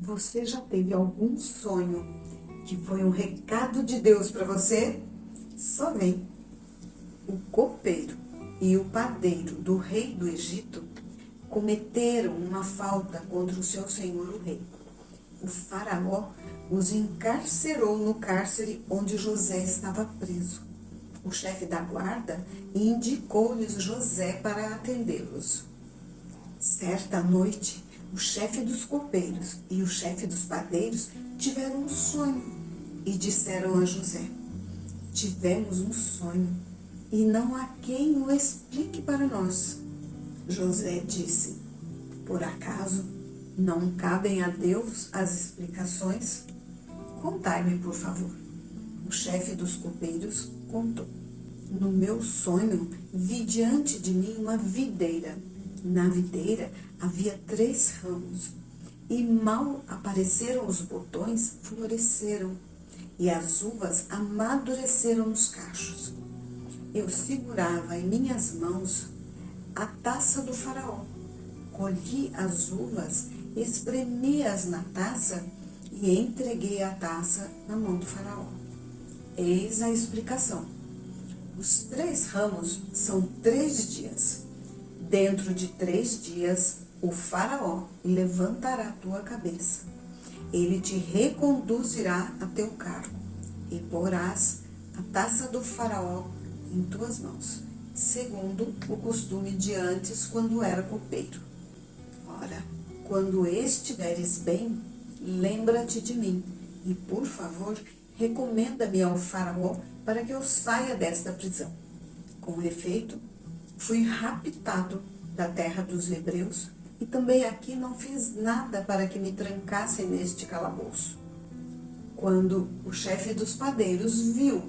Você já teve algum sonho que foi um recado de Deus para você? Só vem. O copeiro e o padeiro do rei do Egito cometeram uma falta contra o seu senhor, o rei. O faraó os encarcerou no cárcere onde José estava preso. O chefe da guarda indicou-lhes José para atendê-los. Certa noite, o chefe dos copeiros e o chefe dos padeiros tiveram um sonho e disseram a José: tivemos um sonho e não há quem o explique para nós. José disse: por acaso não cabem a Deus as explicações? Contai-me, por favor. O chefe dos copeiros contou: no meu sonho vi diante de mim uma videira. Na videira havia 3 ramos, e mal apareceram os botões, floresceram, e as uvas amadureceram nos cachos. Eu segurava em minhas mãos a taça do faraó. Colhi as uvas, espremi-as na taça e entreguei a taça na mão do faraó. Eis a explicação. Os 3 ramos são 3 dias. Dentro de 3 dias, o faraó levantará tua cabeça. Ele te reconduzirá a teu cargo e porás a taça do faraó em tuas mãos, segundo o costume de antes, quando era copeiro. Ora, quando estiveres bem, lembra-te de mim e, por favor, recomenda-me ao faraó para que eu saia desta prisão. Com efeito, fui raptado da terra dos hebreus e também aqui não fiz nada para que me trancassem neste calabouço. Quando o chefe dos padeiros viu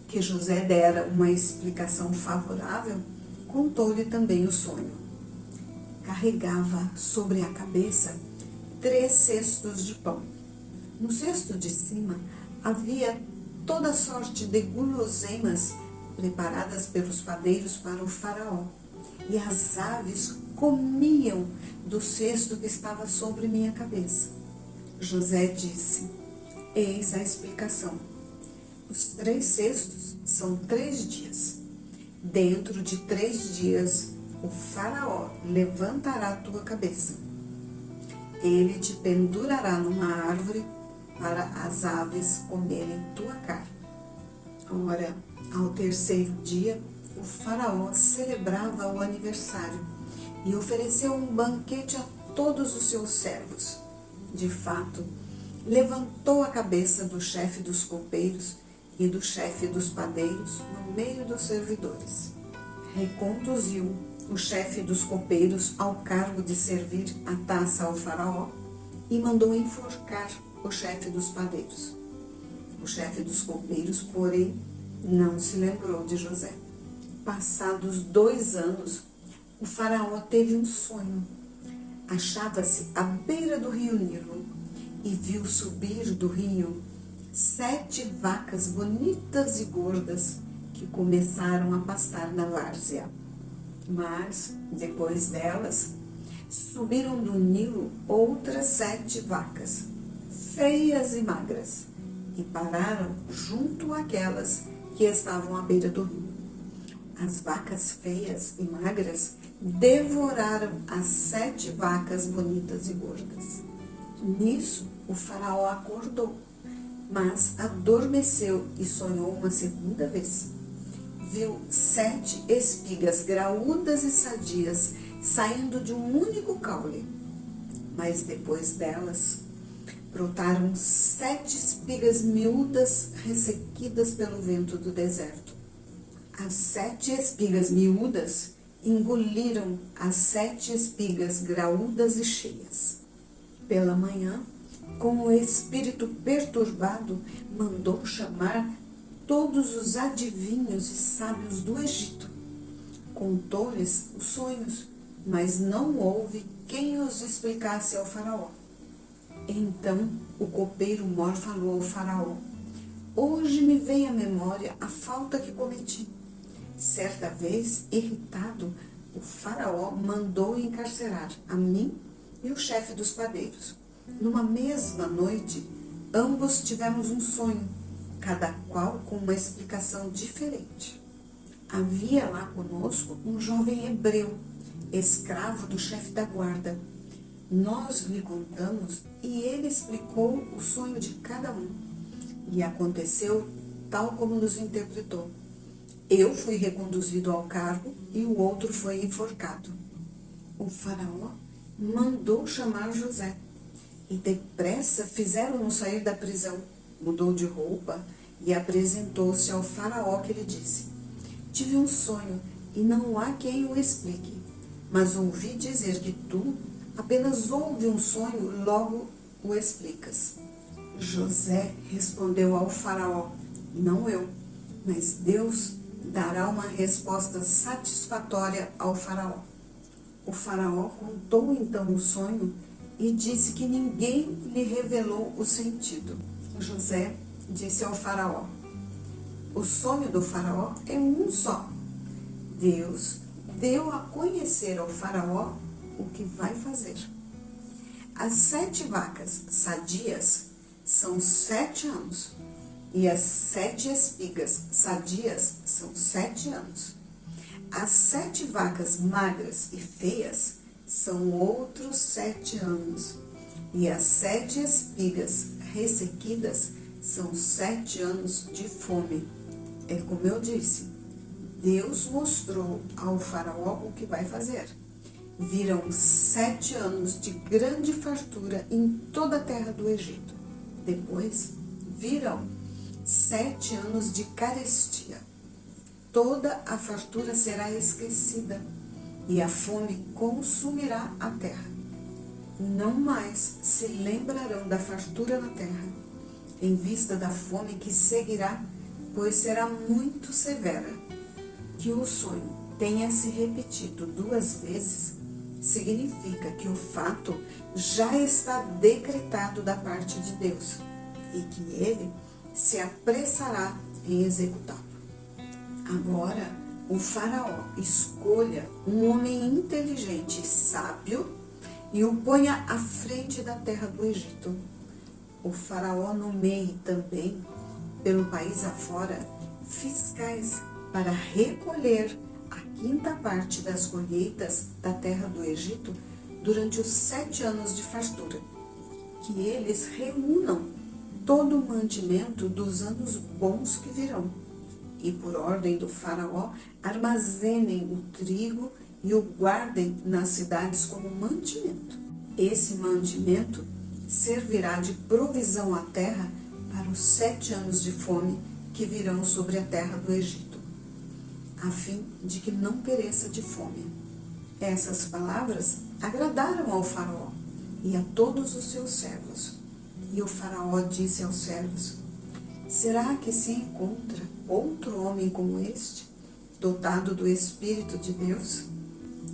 que José dera uma explicação favorável, contou-lhe também o sonho. Carregava sobre a cabeça 3 cestos de pão. No cesto de cima havia toda sorte de guloseimas preparadas pelos padeiros para o faraó, e as aves comiam do cesto que estava sobre minha cabeça. José disse: eis a explicação. Os 3 cestos são 3 dias. Dentro de 3 dias, o faraó levantará a tua cabeça. Ele te pendurará numa árvore para as aves comerem tua carne. Ora, ao 3º dia, o faraó celebrava o aniversário e ofereceu um banquete a todos os seus servos. De fato, levantou a cabeça do chefe dos copeiros e do chefe dos padeiros no meio dos servidores. Reconduziu o chefe dos copeiros ao cargo de servir a taça ao faraó e mandou enforcar o chefe dos padeiros. O chefe dos copeiros, porém, não se lembrou de José. Passados 2 anos, o faraó teve um sonho. Achava-se à beira do rio Nilo e viu subir do rio 7 vacas bonitas e gordas que começaram a pastar na várzea. Mas, depois delas, subiram do Nilo outras 7 vacas, feias e magras, e pararam junto àquelas que estavam à beira do rio. As vacas feias e magras devoraram as 7 vacas bonitas e gordas. Nisso, o faraó acordou, mas adormeceu e sonhou uma segunda vez. Viu 7 espigas graúdas e sadias saindo de um único caule. Mas depois delas, brotaram 7 espigas miúdas ressequidas pelo vento do deserto. As 7 espigas miúdas engoliram as 7 espigas graúdas e cheias. Pela manhã, com o espírito perturbado, mandou chamar todos os adivinhos e sábios do Egito. Contou-lhes os sonhos, mas não houve quem os explicasse ao faraó. Então o copeiro mor falou ao faraó: hoje me vem à memória a falta que cometi. Certa vez, irritado, o faraó mandou encarcerar a mim e o chefe dos padeiros. Numa mesma noite, ambos tivemos um sonho, cada qual com uma explicação diferente. Havia lá conosco um jovem hebreu, escravo do chefe da guarda. Nós lhe contamos e ele explicou o sonho de cada um. E aconteceu tal como nos interpretou. Eu fui reconduzido ao cargo e o outro foi enforcado. O faraó mandou chamar José e depressa fizeram-no sair da prisão. Mudou de roupa e apresentou-se ao faraó, que lhe disse: tive um sonho e não há quem o explique, mas ouvi dizer que tu apenas ouve um sonho, logo o explicas. José respondeu ao faraó: não eu, mas Deus dará uma resposta satisfatória ao faraó. O faraó contou então o sonho e disse que ninguém lhe revelou o sentido. José disse ao faraó: o sonho do faraó é um só. Deus deu a conhecer ao faraó o que vai fazer. As 7 vacas sadias são 7 anos, e as 7 espigas sadias são 7 anos. As 7 vacas magras e feias são outros 7 anos, e as 7 espigas ressequidas são 7 anos de fome. É como eu disse, Deus mostrou ao faraó o que vai fazer. Virão 7 anos de grande fartura em toda a terra do Egito. Depois virão 7 anos de carestia. Toda a fartura será esquecida e a fome consumirá a terra. Não mais se lembrarão da fartura na terra, em vista da fome que seguirá, pois será muito severa. Que o sonho tenha se repetido 2 vezes significa que o fato já está decretado da parte de Deus e que ele se apressará em executá-lo. Agora, o faraó escolha um homem inteligente e sábio e o ponha à frente da terra do Egito. O faraó nomeie também, pelo país afora, fiscais para recolher a 5ª parte das colheitas da terra do Egito durante os 7 anos de fartura. Que eles reúnam todo o mantimento dos anos bons que virão. E por ordem do faraó, armazenem o trigo e o guardem nas cidades como mantimento. Esse mantimento servirá de provisão à terra para os 7 anos de fome que virão sobre a terra do Egito, a fim de que não pereça de fome. Essas palavras agradaram ao faraó e a todos os seus servos. E o faraó disse aos servos: será que se encontra outro homem como este, dotado do Espírito de Deus?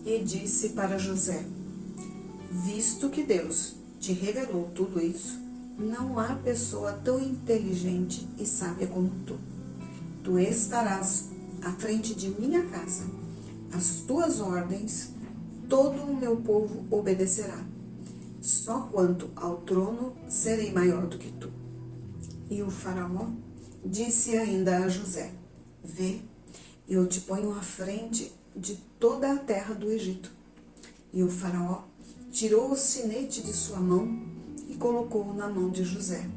E disse para José: visto que Deus te revelou tudo isso, não há pessoa tão inteligente e sábia como tu. Tu estarás à frente de minha casa. As tuas ordens, todo o meu povo obedecerá. Só quanto ao trono, serei maior do que tu. E o faraó disse ainda a José: vê, eu te ponho à frente de toda a terra do Egito. E o faraó tirou o sinete de sua mão e colocou-o na mão de José.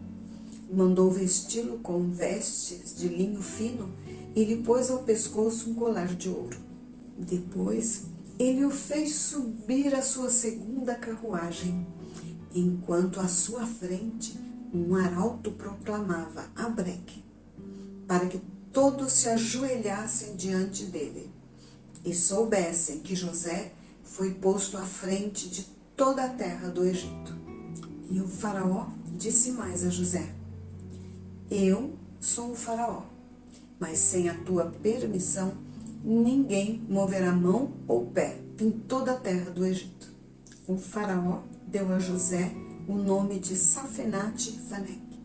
Mandou vesti-lo com vestes de linho fino e lhe pôs ao pescoço um colar de ouro. Depois, ele o fez subir à sua 2ª carruagem, enquanto à sua frente um arauto proclamava Abreque, para que todos se ajoelhassem diante dele e soubessem que José foi posto à frente de toda a terra do Egito. E o faraó disse mais a José: eu sou o faraó, mas sem a tua permissão ninguém moverá mão ou pé em toda a terra do Egito. O faraó deu a José o nome de Safenate-Faneque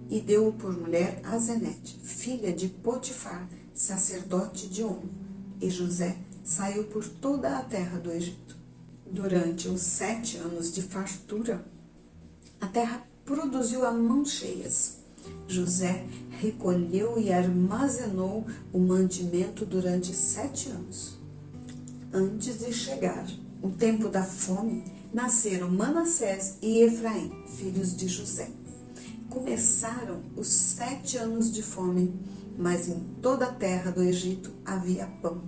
e deu-o por mulher a Zenete, filha de Potifar, sacerdote de On. E José saiu por toda a terra do Egito. Durante os 7 anos de fartura, A terra produziu a mãos cheias. José recolheu e armazenou o mantimento durante 7 anos. Antes de chegar o tempo da fome, nasceram Manassés e Efraim, filhos de José. Começaram os 7 anos de fome, mas em toda a terra do Egito havia pão.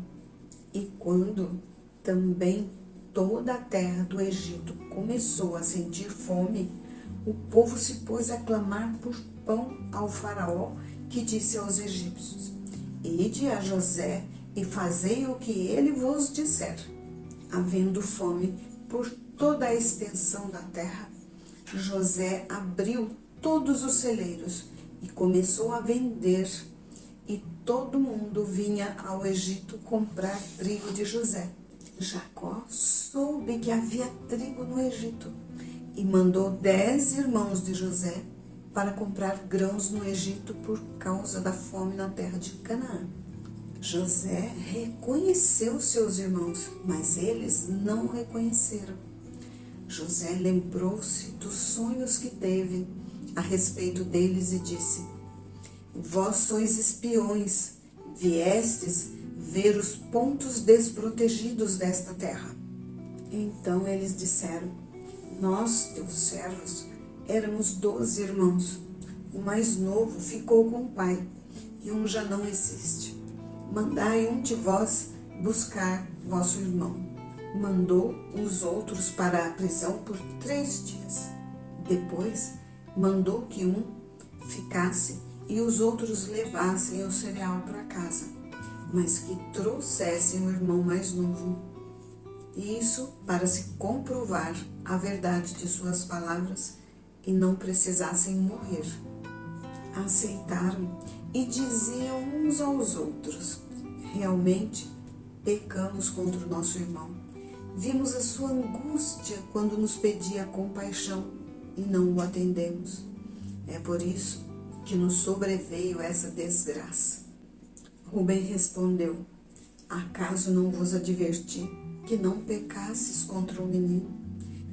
E quando também toda a terra do Egito começou a sentir fome, o povo se pôs a clamar por pão ao faraó, que disse aos egípcios: Ide a José e fazei o que ele vos disser. Havendo fome por toda a extensão da terra, José abriu todos os celeiros e começou a vender, e todo mundo vinha ao Egito comprar trigo de José. Jacó soube que havia trigo no Egito e mandou 10 irmãos de José para comprar grãos no Egito por causa da fome na terra de Canaã. José reconheceu seus irmãos, mas eles não o reconheceram. José lembrou-se dos sonhos que teve a respeito deles e disse: Vós sois espiões, viestes ver os pontos desprotegidos desta terra. Então eles disseram: Nós, teus servos, éramos 12 irmãos. O mais novo ficou com o pai, e um já não existe. Mandai um de vós buscar vosso irmão. Mandou os outros para a prisão por 3 dias. Depois mandou que um ficasse e os outros levassem o cereal para casa, mas que trouxessem o irmão mais novo. Isso para se comprovar a verdade de suas palavras e não precisassem morrer. Aceitaram e diziam uns aos outros: Realmente pecamos contra o nosso irmão. Vimos a sua angústia quando nos pedia compaixão e não o atendemos. É por isso que nos sobreveio essa desgraça. Rubem respondeu: Acaso não vos adverti que não pecasses contra o menino?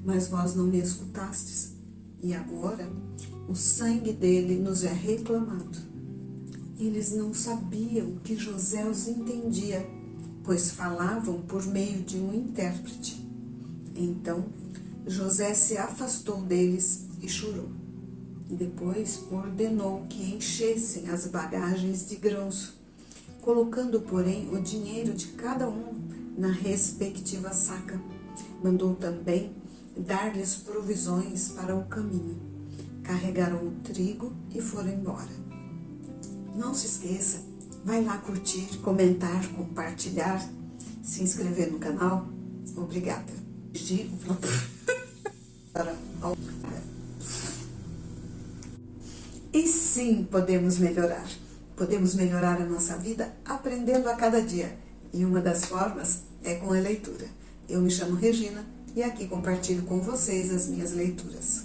Mas vós não me escutastes, e agora o sangue dele nos é reclamado. Eles não sabiam que José os entendia, pois falavam por meio de um intérprete. Então José se afastou deles e chorou. Depois ordenou que enchessem as bagagens de grãos, colocando, porém, o dinheiro de cada um na respectiva saca. Mandou também dar-lhes provisões para o caminho. Carregaram o trigo e foram embora. Não se esqueça, vai lá curtir, comentar, compartilhar, se inscrever no canal. Obrigada. E sim, podemos melhorar. Podemos melhorar a nossa vida aprendendo a cada dia. E uma das formas é com a leitura. Eu me chamo Regina e aqui compartilho com vocês as minhas leituras.